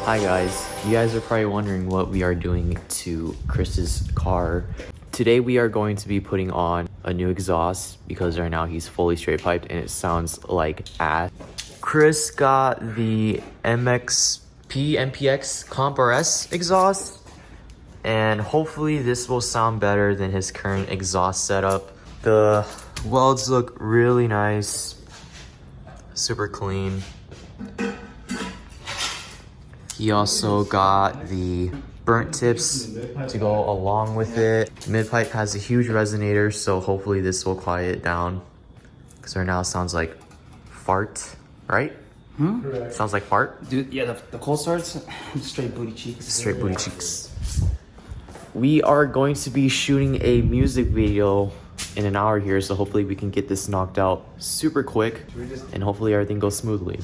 Hi guys, you guys are probably wondering what we are doing to Chris's car. Today we are going to be putting on a new exhaust because right now he's fully straight piped and it sounds like ass. Chris got the MXP Comp RS exhaust and hopefully this will sound better than his current exhaust setup. The welds look really nice, super clean. He also got the burnt tips to go along with it. Mid pipe has a huge resonator, so hopefully this will quiet it down. Because right now it sounds like fart, right? Correct. Sounds like fart? Dude, yeah, the cold starts, straight booty cheeks. Straight booty cheeks. We are going to be shooting a music video in an hour here, so hopefully we can get this knocked out super quick and hopefully everything goes smoothly.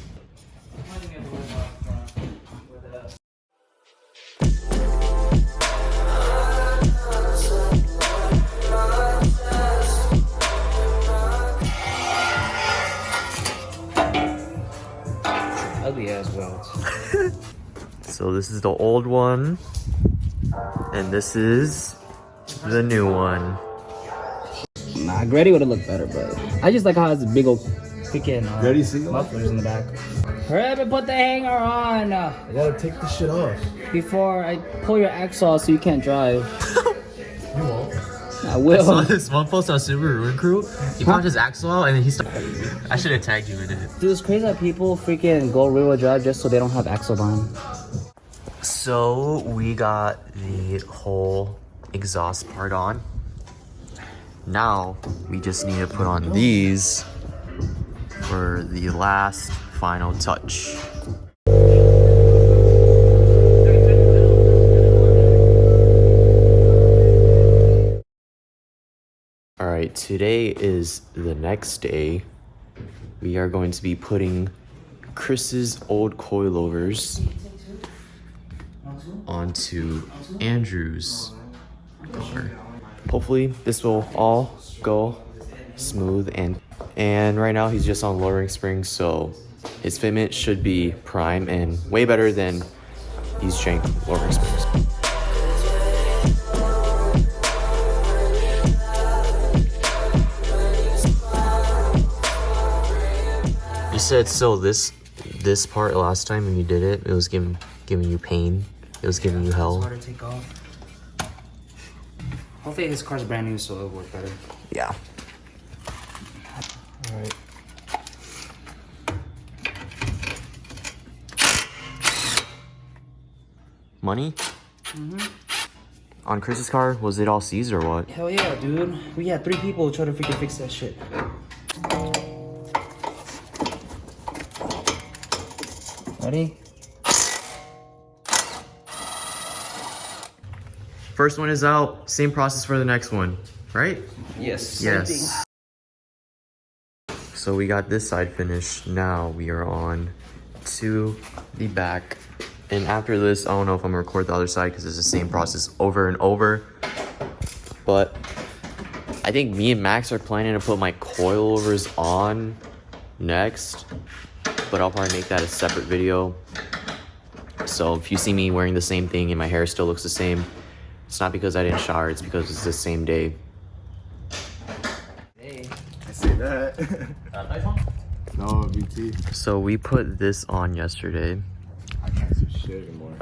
Ugly ass welds. So this is the old one and this is the new one. Nah, Grady would have looked better, but I just like how it has a big old freaking mufflers in the back. Hurry up and put the hanger on! I gotta take this shit off. Before I pull your axle so you can't drive. You won't. I will. I saw this one post on Subaru Ruin Crew. He popped his axle out and then he started. I should have tagged you in it. Dude, it's crazy that people freaking go rear-wheel drive just so they don't have axle on. So we got the whole exhaust part on. Now we just need to put on these for the last final touch. All right, today is the next day. We are going to be putting Chris's old coilovers onto Andrew's car. Hopefully this will all go smooth and right now he's just on lowering springs, so his fitment should be prime and way better than these jank lowering springs. You said so this part last time when you did it, it was giving you pain. It was giving you hell. It's hard to take off. Hopefully his car's brand new, so it'll work better. Yeah. All right. Money? On Chris's car, was it all seized or what? Hell yeah, dude. We had 3 people try to freaking fix that shit. Ready? First one is out, same process for the next one, right? Yes. Yes. So we got this side finished. Now we are on to the back. And after this, I don't know if I'm gonna record the other side because it's the same process over and over. But I think me and Max are planning to put my coilovers on next. But I'll probably make that a separate video. So if you see me wearing the same thing and my hair still looks the same, it's not because I didn't shower, it's because it's the same day. Hey. I say that. No, BT. So we put this on yesterday. I can't see shit anymore.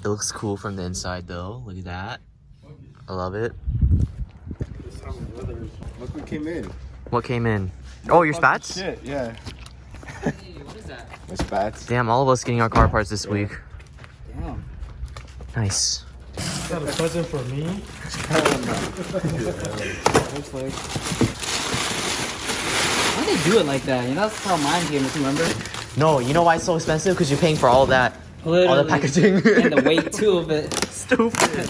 It looks cool from the inside though. Look at that. I love it. Look what came in. What came in? Oh, your spats? Shit, yeah. What is that? My spats. Damn, all of us getting our car parts this week. Damn. Nice. Is that a present for me? Looks like. Why do they do it like that? You know, that's how mine came, remember? No, you know why it's so expensive? Because you're paying for all that. Literally. All the packaging. And the weight too of it. Stupid.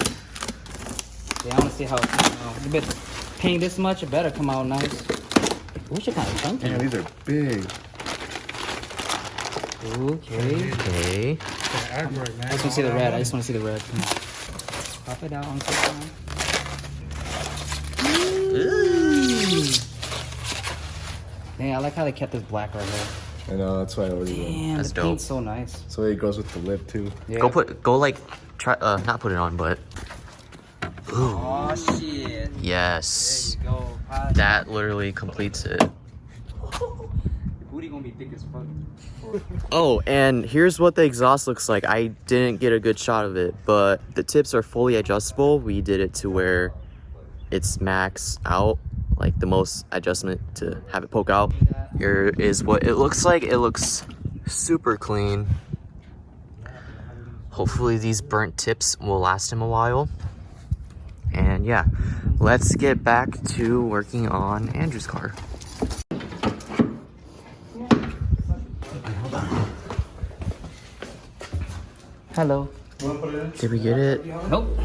Yeah, I want to see how it comes out. If it's paying this much, it better come out nice. Wish it kind of chunky. Damn, these are big. Okay. Okay. I just I just want to see the red. I just want to see the red. Come on. Pop it out on top. Ooh. Dang, I like how they kept this black right here. I know, that's why I ordered it. Damn, That's the dope. paint's so nice. So it goes with the lip too. Yeah. Go like, try, not put it on, but. Ooh, Oh shit. yes. There you go. That literally completes it. Your booty gonna be thick as fuck. Oh, and here's what the exhaust looks like. I didn't get a good shot of it, but the tips are fully adjustable. We did it to where it's max out, like the most adjustment to have it poke out. Here is what it looks like. It looks super clean. Hopefully these burnt tips will last him a while. And yeah, let's get back to working on Andrew's car. Hello. Did we get it? Nope.